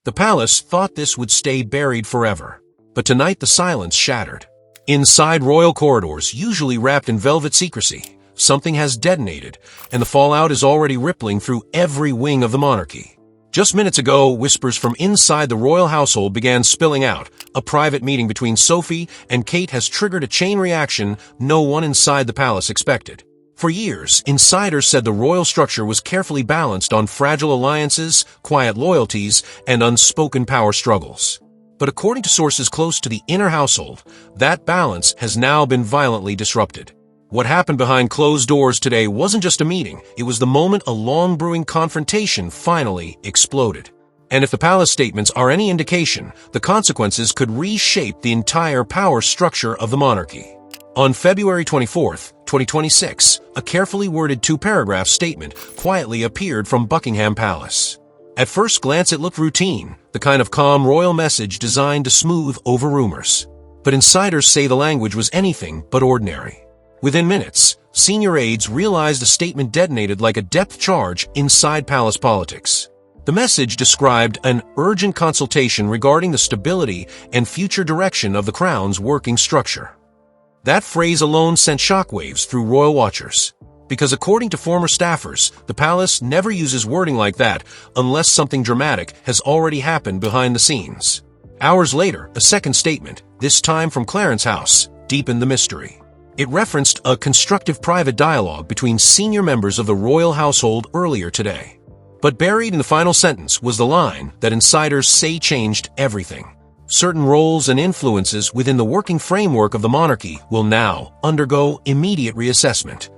The palace thought this would stay buried forever. But tonight the silence shattered. Inside royal corridors, usually wrapped in velvet secrecy, something has detonated, and the fallout is already rippling through every wing of the monarchy. Just minutes ago, whispers from inside the royal household began spilling out. A private meeting between Sophie and Kate has triggered a chain reaction no one inside the palace expected. For years, insiders said the royal structure was carefully balanced on fragile alliances, quiet loyalties, and unspoken power struggles. But according to sources close to the inner household, that balance has now been violently disrupted. What happened behind closed doors today wasn't just a meeting, it was the moment a long-brewing confrontation finally exploded. And if the palace statements are any indication, the consequences could reshape the entire power structure of the monarchy. On February 24, 2026, a carefully worded two-paragraph statement quietly appeared from Buckingham Palace. At first glance it looked routine, the kind of calm royal message designed to smooth over rumors. But insiders say the language was anything but ordinary. Within minutes, senior aides realized the statement detonated like a depth charge inside palace politics. The message described an urgent consultation regarding the stability and future direction of the crown's working structure. That phrase alone sent shockwaves through royal watchers. Because according to former staffers, the palace never uses wording like that unless something dramatic has already happened behind the scenes. Hours later, a second statement, this time from Clarence House, deepened the mystery. It referenced a constructive private dialogue between senior members of the royal household earlier today. But buried in the final sentence was the line that insiders say changed everything. Certain roles and influences within the working framework of the monarchy will now undergo immediate reassessment.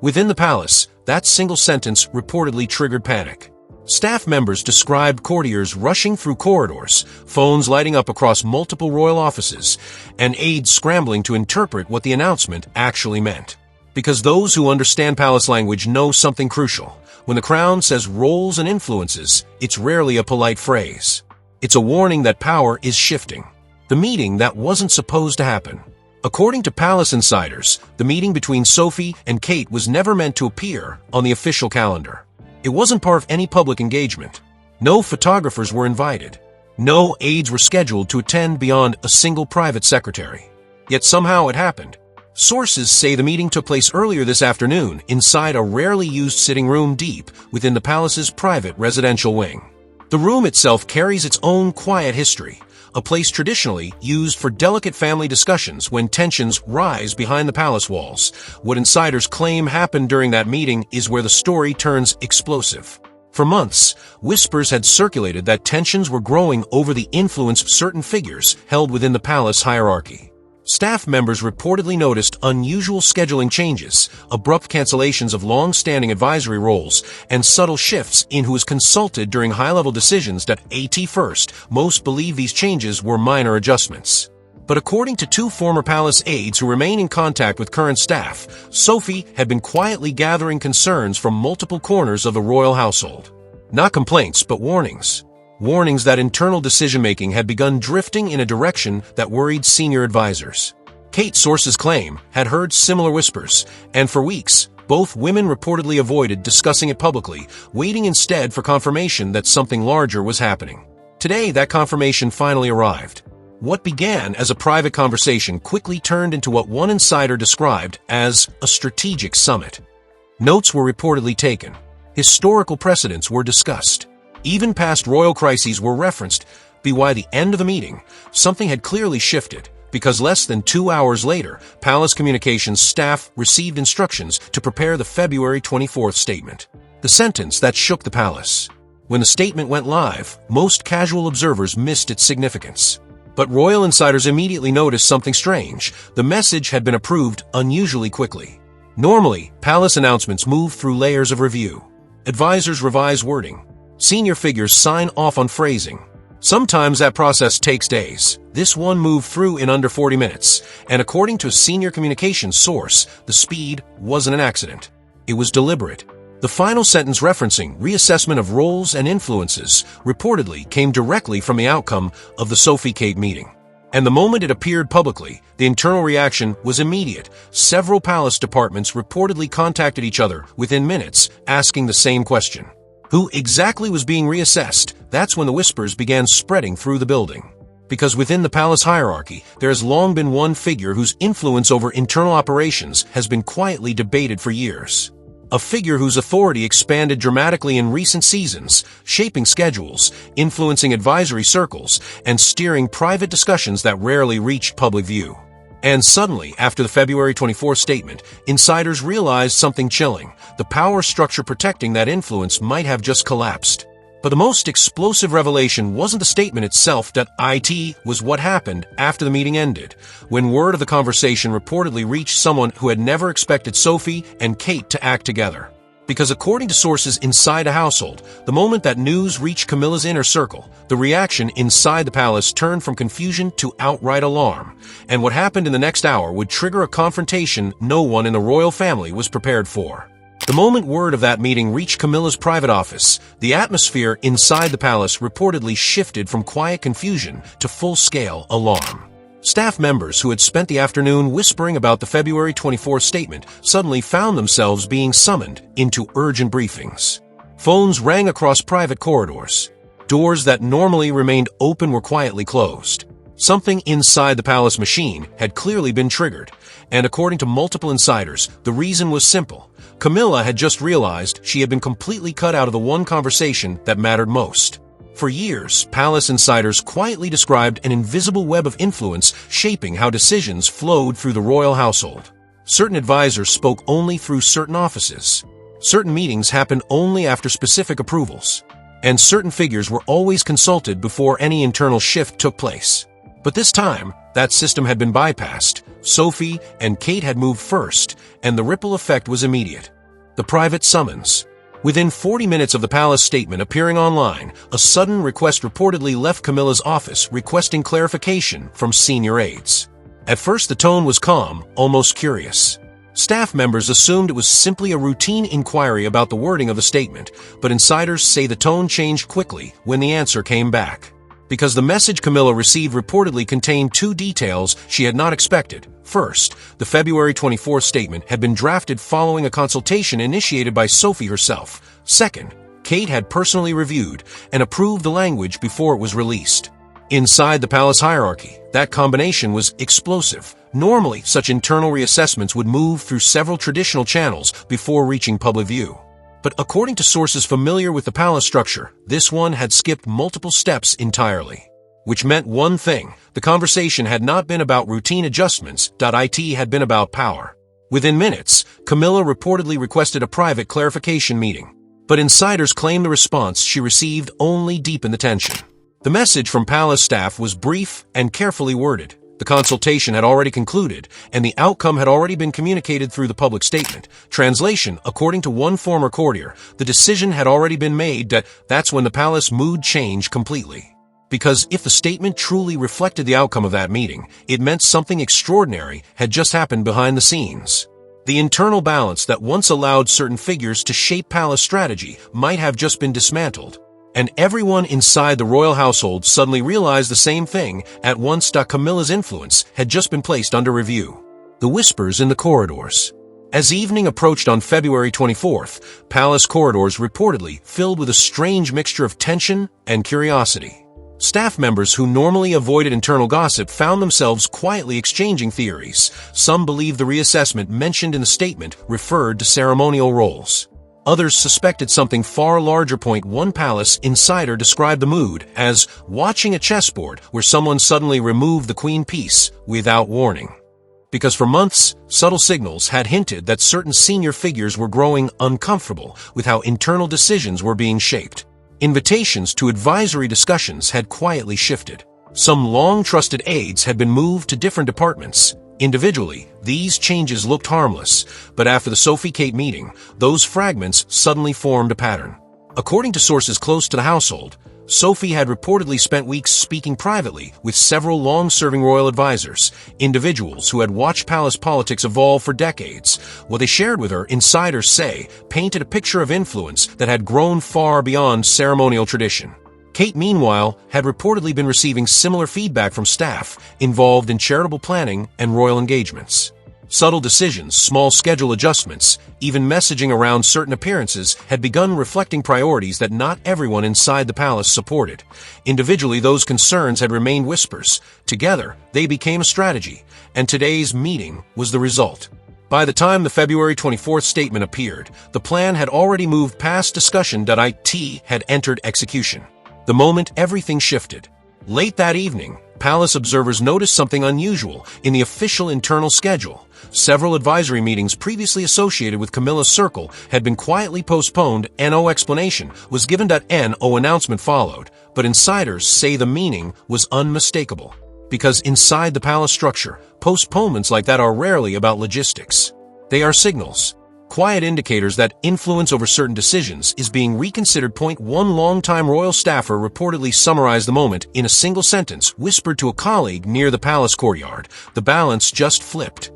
Within the palace, that single sentence reportedly triggered panic. Staff members described courtiers rushing through corridors, phones lighting up across multiple royal offices, and aides scrambling to interpret what the announcement actually meant. Because those who understand palace language know something crucial. When the crown says roles and influences, it's rarely a polite phrase. It's a warning that power is shifting. The meeting that wasn't supposed to happen. According to palace insiders, the meeting between Sophie and Kate was never meant to appear on the official calendar. It wasn't part of any public engagement. No photographers were invited. No aides were scheduled to attend beyond a single private secretary. Yet somehow it happened. Sources say the meeting took place earlier this afternoon inside a rarely used sitting room deep within the palace's private residential wing. The room itself carries its own quiet history, a place traditionally used for delicate family discussions when tensions rise behind the palace walls. What insiders claim happened during that meeting is where the story turns explosive. For months, whispers had circulated that tensions were growing over the influence of certain figures held within the palace hierarchy. Staff members reportedly noticed unusual scheduling changes, abrupt cancellations of long-standing advisory roles, and subtle shifts in who was consulted during high-level decisions that at first, most believe these changes were minor adjustments. But according to two former palace aides who remain in contact with current staff, Sophie had been quietly gathering concerns from multiple corners of the royal household. Not complaints, but warnings. Warnings that internal decision-making had begun drifting in a direction that worried senior advisors. Kate, sources claim, had heard similar whispers, and for weeks, both women reportedly avoided discussing it publicly, waiting instead for confirmation that something larger was happening. Today, that confirmation finally arrived. What began as a private conversation quickly turned into what one insider described as a strategic summit. Notes were reportedly taken. Historical precedents were discussed. Even past royal crises were referenced. By the end of the meeting, something had clearly shifted, because less than 2 hours later, palace communications staff received instructions to prepare the February 24th statement. The sentence that shook the palace. When the statement went live, most casual observers missed its significance. But royal insiders immediately noticed something strange. The message had been approved unusually quickly. Normally, palace announcements move through layers of review. Advisors revise wording. Senior figures sign off on phrasing. Sometimes that process takes days. This one moved through in under 40 minutes, and according to a senior communications source, the speed wasn't an accident. It was deliberate. The final sentence referencing reassessment of roles and influences reportedly came directly from the outcome of the Sophie Kate meeting. And the moment it appeared publicly, the internal reaction was immediate. Several palace departments reportedly contacted each other within minutes, asking the same question. Who exactly was being reassessed? that's when the whispers began spreading through the building. Because within the palace hierarchy, there has long been one figure whose influence over internal operations has been quietly debated for years. A figure whose authority expanded dramatically in recent seasons, shaping schedules, influencing advisory circles, and steering private discussions that rarely reached public view. And suddenly, after the February 24 statement, insiders realized something chilling. The power structure protecting that influence might have just collapsed. But the most explosive revelation wasn't the statement itself, that it was what happened after the meeting ended, when word of the conversation reportedly reached someone who had never expected Sophie and Kate to act together. Because according to sources inside a household, the moment that news reached Camila's inner circle, the reaction inside the palace turned from confusion to outright alarm, and what happened in the next hour would trigger a confrontation no one in the royal family was prepared for. The moment word of that meeting reached Camila's private office, the atmosphere inside the palace reportedly shifted from quiet confusion to full-scale alarm. Staff members who had spent the afternoon whispering about the February 24 statement suddenly found themselves being summoned into urgent briefings. Phones rang across private corridors. Doors that normally remained open were quietly closed. Something inside the palace machine had clearly been triggered, and according to multiple insiders, the reason was simple. Camila had just realized she had been completely cut out of the one conversation that mattered most. For years, palace insiders quietly described an invisible web of influence shaping how decisions flowed through the royal household. Certain advisors spoke only through certain offices. Certain meetings happened only after specific approvals. And certain figures were always consulted before any internal shift took place. But this time, that system had been bypassed. Sophie and Kate had moved first, and the ripple effect was immediate. The private summons. Within 40 minutes of the palace statement appearing online, a sudden request reportedly left Camila's office requesting clarification from senior aides. At first the tone was calm, almost curious. Staff members assumed it was simply a routine inquiry about the wording of the statement, but insiders say the tone changed quickly when the answer came back. Because the message Camila received reportedly contained two details she had not expected. First, the February 24 statement had been drafted following a consultation initiated by Sophie herself. Second, Kate had personally reviewed and approved the language before it was released. Inside the palace hierarchy, that combination was explosive. Normally, such internal reassessments would move through several traditional channels before reaching public view. But according to sources familiar with the palace structure, this one had skipped multiple steps entirely. Which meant one thing: the conversation had not been about routine adjustments, it had been about power. Within minutes, Camila reportedly requested a private clarification meeting. But insiders claim the response she received only deepened the tension. The message from palace staff was brief and carefully worded. The consultation had already concluded, and the outcome had already been communicated through the public statement. Translation: according to one former courtier, the decision had already been made. That's when the palace mood changed completely. Because if the statement truly reflected the outcome of that meeting, it meant something extraordinary had just happened behind the scenes. The internal balance that once allowed certain figures to shape palace strategy might have just been dismantled. And everyone inside the royal household suddenly realized the same thing at once. Camila's influence had just been placed under review. The whispers in the corridors. As evening approached on February 24th, palace corridors reportedly filled with a strange mixture of tension and curiosity. Staff members who normally avoided internal gossip found themselves quietly exchanging theories. Some believed the reassessment mentioned in the statement referred to ceremonial roles. Others suspected something far larger. One palace insider described the mood as watching a chessboard where someone suddenly removed the queen piece without warning. Because for months, subtle signals had hinted that certain senior figures were growing uncomfortable with how internal decisions were being shaped. Invitations to advisory discussions had quietly shifted. Some long-trusted aides had been moved to different departments. Individually, these changes looked harmless, but after the Sophie Kate meeting, those fragments suddenly formed a pattern. According to sources close to the household, Sophie had reportedly spent weeks speaking privately with several long-serving royal advisors, individuals who had watched palace politics evolve for decades. What they shared with her, insiders say, painted a picture of influence that had grown far beyond ceremonial tradition. Kate, meanwhile, had reportedly been receiving similar feedback from staff involved in charitable planning and royal engagements. Subtle decisions, small schedule adjustments, even messaging around certain appearances had begun reflecting priorities that not everyone inside the palace supported. Individually, those concerns had remained whispers. Together, they became a strategy, and today's meeting was the result. By the time the February 24th statement appeared, the plan had already moved past discussion. It had entered execution. The moment everything shifted. Late that evening, palace observers noticed something unusual in the official internal schedule. Several advisory meetings previously associated with Camilla's circle had been quietly postponed. No explanation was given. No announcement followed, but insiders say the meaning was unmistakable. Because inside the palace structure, postponements like that are rarely about logistics. They are signals. Quiet indicators that influence over certain decisions is being reconsidered. One longtime royal staffer reportedly summarized the moment in a single sentence, whispered to a colleague near the palace courtyard. The balance just flipped.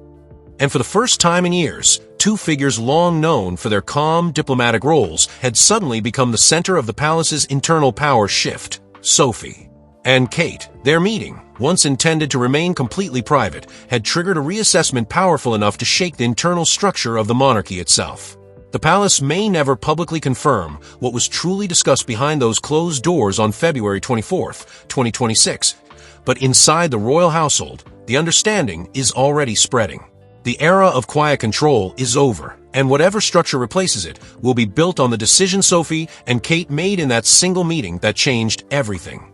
And for the first time in years, two figures long known for their calm, diplomatic roles had suddenly become the center of the palace's internal power shift. Sophie and Kate, their meeting, once intended to remain completely private, had triggered a reassessment powerful enough to shake the internal structure of the monarchy itself. The palace may never publicly confirm what was truly discussed behind those closed doors on February 24th, 2026, but inside the royal household, the understanding is already spreading. The era of quiet control is over, and whatever structure replaces it will be built on the decision Sophie and Kate made in that single meeting that changed everything.